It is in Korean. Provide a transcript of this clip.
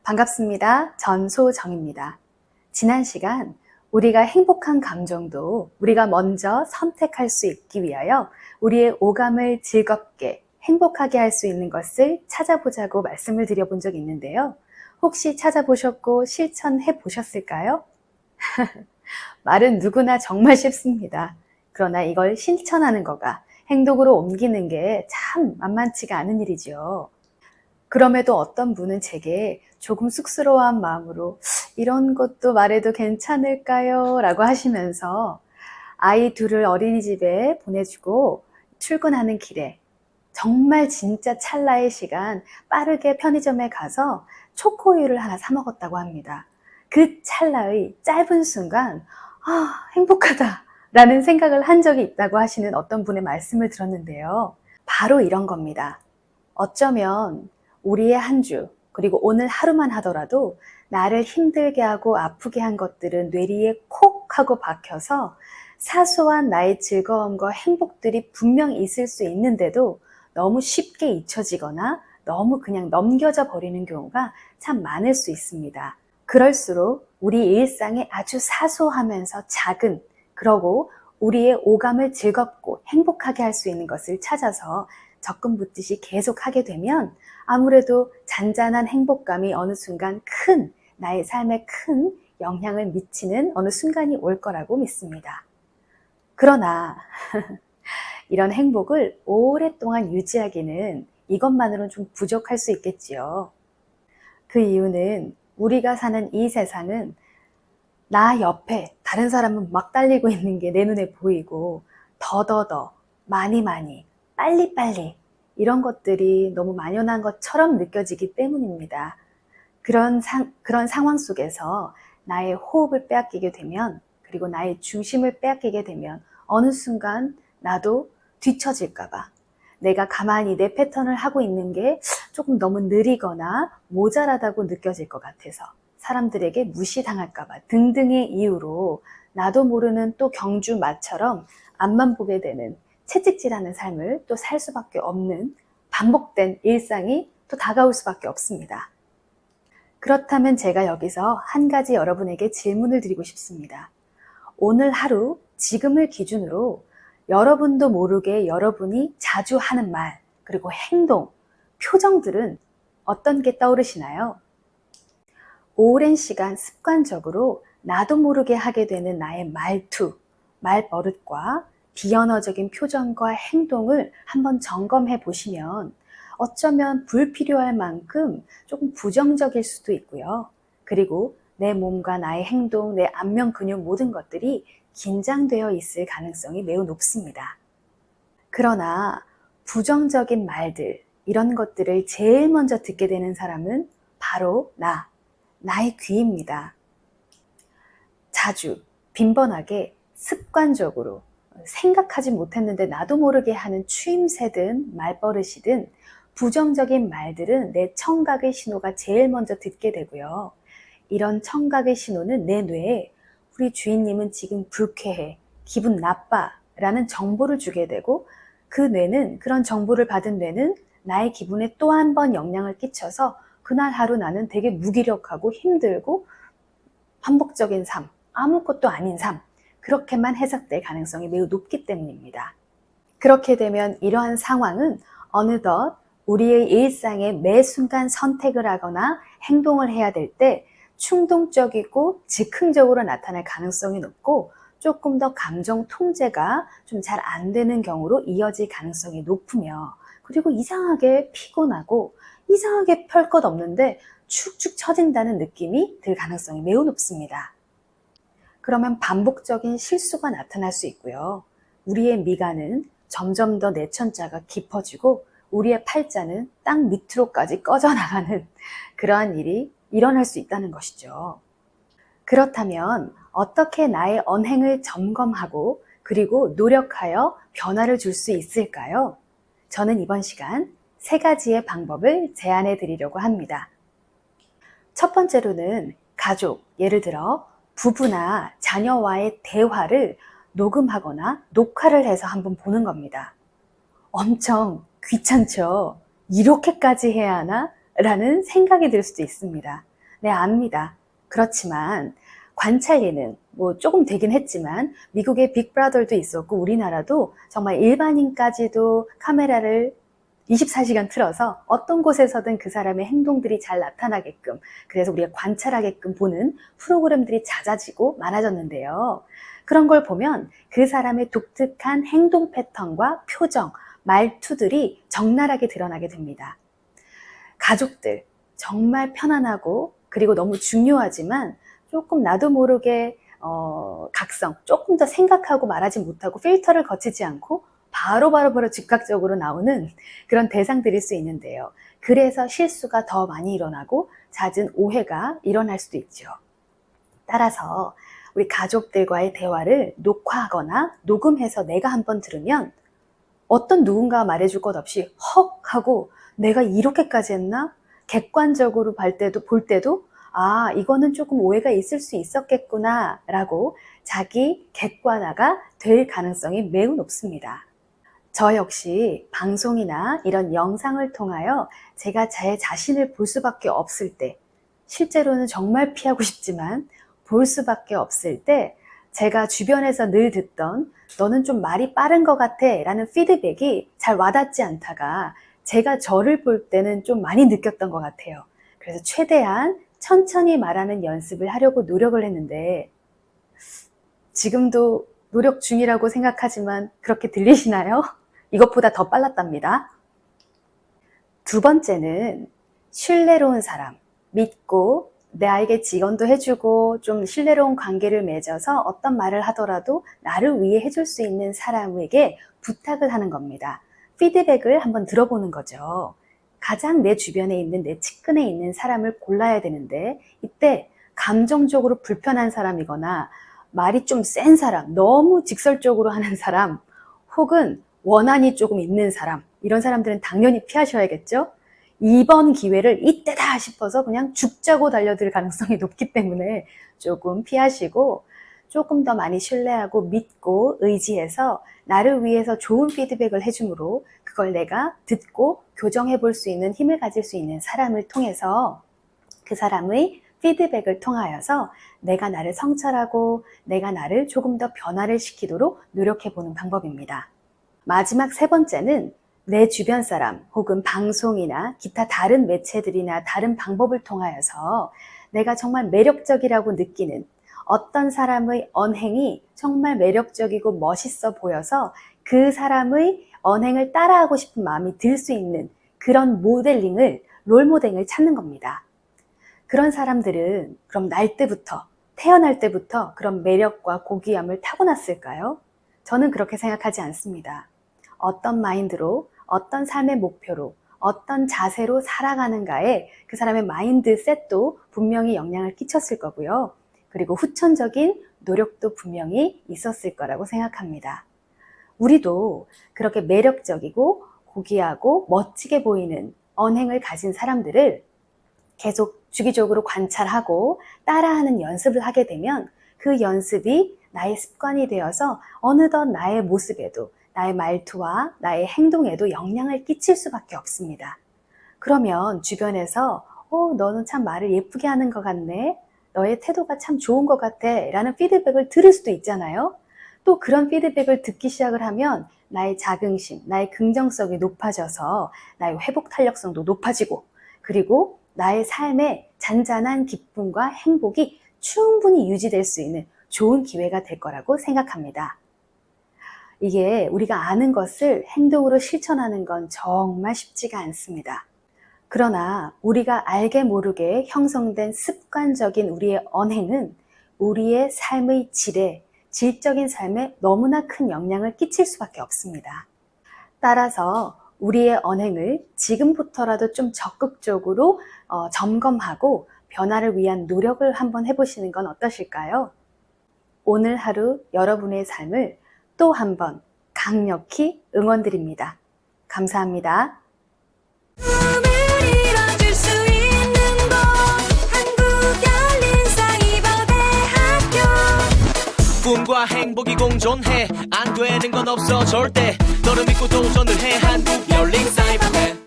반갑습니다. 전소정입니다. 지난 시간 우리가 행복한 감정도 우리가 먼저 선택할 수 있기 위하여 우리의 오감을 즐겁게 행복하게 할 수 있는 것을 찾아보자고 말씀을 드려본 적이 있는데요. 혹시 찾아보셨고 실천해 보셨을까요? 말은 누구나 정말 쉽습니다. 그러나 이걸 실천하는 거가 행동으로 옮기는 게 참 만만치가 않은 일이죠. 그럼에도 어떤 분은 제게 조금 쑥스러워한 마음으로 이런 것도 말해도 괜찮을까요? 라고 하시면서 아이 둘을 어린이집에 보내주고 출근하는 길에 정말 진짜 찰나의 시간 빠르게 편의점에 가서 초코우유를 하나 사 먹었다고 합니다. 그 찰나의 짧은 순간 행복하다 라는 생각을 한 적이 있다고 하시는 어떤 분의 말씀을 들었는데요. 바로 이런 겁니다. 어쩌면 우리의 한 주, 그리고 오늘 하루만 하더라도 나를 힘들게 하고 아프게 한 것들은 뇌리에 콕 하고 박혀서 사소한 나의 즐거움과 행복들이 분명 있을 수 있는데도 너무 쉽게 잊혀지거나 너무 그냥 넘겨져 버리는 경우가 참 많을 수 있습니다. 그럴수록 우리 일상에 아주 사소하면서 작은, 그러고 우리의 오감을 즐겁고 행복하게 할 수 있는 것을 찾아서 적금 붓듯이 계속 하게 되면 아무래도 잔잔한 행복감이 어느 순간 나의 삶에 큰 영향을 미치는 어느 순간이 올 거라고 믿습니다. 그러나 이런 행복을 오랫동안 유지하기는 이것만으로는 좀 부족할 수 있겠지요. 그 이유는 우리가 사는 이 세상은 나 옆에 다른 사람은 막 달리고 있는 게 내 눈에 보이고 더더더 많이 빨리빨리 이런 것들이 너무 만연한 것처럼 느껴지기 때문입니다. 그런 상황 속에서 나의 호흡을 빼앗기게 되면, 그리고 나의 중심을 빼앗기게 되면 어느 순간 나도 뒤처질까봐, 내가 가만히 내 패턴을 하고 있는 게 조금 너무 느리거나 모자라다고 느껴질 것 같아서 사람들에게 무시당할까봐 등등의 이유로 나도 모르는 또 경주마처럼 앞만 보게 되는 채찍질하는 삶을 또 살 수밖에 없는 반복된 일상이 또 다가올 수밖에 없습니다. 그렇다면 제가 여기서 한 가지 여러분에게 질문을 드리고 싶습니다. 오늘 하루, 지금을 기준으로 여러분도 모르게 여러분이 자주 하는 말, 그리고 행동, 표정들은 어떤 게 떠오르시나요? 오랜 시간 습관적으로 나도 모르게 하게 되는 나의 말투, 말버릇과 비언어적인 표정과 행동을 한번 점검해 보시면 어쩌면 불필요할 만큼 조금 부정적일 수도 있고요. 그리고 내 몸과 나의 행동, 내 안면 근육 모든 것들이 긴장되어 있을 가능성이 매우 높습니다. 그러나 부정적인 말들, 이런 것들을 제일 먼저 듣게 되는 사람은 바로 나의 귀입니다. 자주, 빈번하게, 습관적으로 생각하지 못했는데 나도 모르게 하는 추임새든 말버릇이든 부정적인 말들은 내 청각의 신호가 제일 먼저 듣게 되고요. 이런 청각의 신호는 내 뇌에 우리 주인님은 지금 불쾌해, 기분 나빠 라는 정보를 주게 되고, 그 뇌는, 그런 정보를 받은 뇌는 나의 기분에 또 한 번 영향을 끼쳐서 그날 하루 나는 되게 무기력하고 힘들고 반복적인 삶, 아무것도 아닌 삶, 그렇게만 해석될 가능성이 매우 높기 때문입니다. 그렇게 되면 이러한 상황은 어느덧 우리의 일상에 매 순간 선택을 하거나 행동을 해야 될 때 충동적이고 즉흥적으로 나타날 가능성이 높고, 조금 더 감정 통제가 좀 잘 안 되는 경우로 이어질 가능성이 높으며, 그리고 이상하게 피곤하고 이상하게 별 것 없는데 축축 처진다는 느낌이 들 가능성이 매우 높습니다. 그러면 반복적인 실수가 나타날 수 있고요. 우리의 미간은 점점 더 내천자가 깊어지고 우리의 팔자는 땅 밑으로까지 꺼져나가는 그러한 일이 일어날 수 있다는 것이죠. 그렇다면 어떻게 나의 언행을 점검하고 그리고 노력하여 변화를 줄 수 있을까요? 저는 이번 시간 3가지의 방법을 제안해 드리려고 합니다. 첫 번째로는 가족, 예를 들어 부부나 자녀와의 대화를 녹음하거나 녹화를 해서 한번 보는 겁니다. 엄청 귀찮죠? 이렇게까지 해야 하나? 라는 생각이 들 수도 있습니다. 네, 압니다. 그렇지만 관찰 예능, 조금 되긴 했지만 미국의 빅브라더도 있었고 우리나라도 정말 일반인까지도 카메라를 24시간 틀어서 어떤 곳에서든 그 사람의 행동들이 잘 나타나게끔, 그래서 우리가 관찰하게끔 보는 프로그램들이 잦아지고 많아졌는데요. 그런 걸 보면 그 사람의 독특한 행동 패턴과 표정, 말투들이 적나라하게 드러나게 됩니다. 가족들, 정말 편안하고 그리고 너무 중요하지만 조금 나도 모르게 각성, 조금 더 생각하고 말하지 못하고 필터를 거치지 않고 바로 즉각적으로 나오는 그런 대상들일 수 있는데요. 그래서 실수가 더 많이 일어나고 잦은 오해가 일어날 수도 있죠. 따라서 우리 가족들과의 대화를 녹화하거나 녹음해서 내가 한번 들으면 어떤 누군가 말해줄 것 없이 헉 하고 내가 이렇게까지 했나? 객관적으로 볼 때도 아, 이거는 조금 오해가 있을 수 있었겠구나 라고 자기 객관화가 될 가능성이 매우 높습니다. 저 역시 방송이나 이런 영상을 통하여 제가 제 자신을 볼 수밖에 없을 때, 실제로는 정말 피하고 싶지만 볼 수밖에 없을 때 제가 주변에서 늘 듣던 너는 좀 말이 빠른 것 같아 라는 피드백이 잘 와닿지 않다가 제가 저를 볼 때는 좀 많이 느꼈던 것 같아요. 그래서 최대한 천천히 말하는 연습을 하려고 노력을 했는데 지금도 노력 중이라고 생각하지만 그렇게 들리시나요? 이것보다 더 빨랐답니다. 두 번째는 신뢰로운 사람, 믿고 나에게 지원도 해주고 좀 신뢰로운 관계를 맺어서 어떤 말을 하더라도 나를 위해 해줄 수 있는 사람에게 부탁을 하는 겁니다. 피드백을 한번 들어보는 거죠. 가장 내 주변에 있는 내 측근에 있는 사람을 골라야 되는데 이때 감정적으로 불편한 사람이거나 말이 좀 센 사람, 너무 직설적으로 하는 사람, 혹은 원한이 조금 있는 사람, 이런 사람들은 당연히 피하셔야겠죠? 이번 기회를 이때다 싶어서 그냥 죽자고 달려들 가능성이 높기 때문에 조금 피하시고 조금 더 많이 신뢰하고 믿고 의지해서 나를 위해서 좋은 피드백을 해주므로 그걸 내가 듣고 교정해 볼 수 있는 힘을 가질 수 있는 사람을 통해서 그 사람의 피드백을 통하여서 내가 나를 성찰하고 내가 나를 조금 더 변화를 시키도록 노력해 보는 방법입니다. 마지막 세 번째는 내 주변 사람 혹은 방송이나 기타 다른 매체들이나 다른 방법을 통하여서 내가 정말 매력적이라고 느끼는 어떤 사람의 언행이 정말 매력적이고 멋있어 보여서 그 사람의 언행을 따라하고 싶은 마음이 들 수 있는 그런 모델링을, 롤모델을 찾는 겁니다. 그런 사람들은 그럼 태어날 때부터 그런 매력과 고귀함을 타고났을까요? 저는 그렇게 생각하지 않습니다. 어떤 마인드로, 어떤 삶의 목표로, 어떤 자세로 살아가는가에 그 사람의 마인드셋도 분명히 영향을 끼쳤을 거고요. 그리고 후천적인 노력도 분명히 있었을 거라고 생각합니다. 우리도 그렇게 매력적이고 고귀하고 멋지게 보이는 언행을 가진 사람들을 계속 주기적으로 관찰하고 따라하는 연습을 하게 되면 그 연습이 나의 습관이 되어서 어느덧 나의 모습에도, 나의 말투와 나의 행동에도 영향을 끼칠 수밖에 없습니다. 그러면 주변에서 너는 참 말을 예쁘게 하는 것 같네, 너의 태도가 참 좋은 것 같아 라는 피드백을 들을 수도 있잖아요. 또 그런 피드백을 듣기 시작을 하면 나의 자긍심, 나의 긍정성이 높아져서 나의 회복 탄력성도 높아지고 그리고 나의 삶에 잔잔한 기쁨과 행복이 충분히 유지될 수 있는 좋은 기회가 될 거라고 생각합니다. 이게 우리가 아는 것을 행동으로 실천하는 건 정말 쉽지가 않습니다. 그러나 우리가 알게 모르게 형성된 습관적인 우리의 언행은 우리의 삶의 질적인 삶에 너무나 큰 영향을 끼칠 수밖에 없습니다. 따라서 우리의 언행을 지금부터라도 좀 적극적으로 점검하고 변화를 위한 노력을 한번 해보시는 건 어떠실까요? 오늘 하루 여러분의 삶을 또 한번 강력히 응원드립니다. 감사합니다. 꿈과 행복이 공존해 안 되는 건 없어 절대 너를 믿고 도전을 해 한국열린사이버넷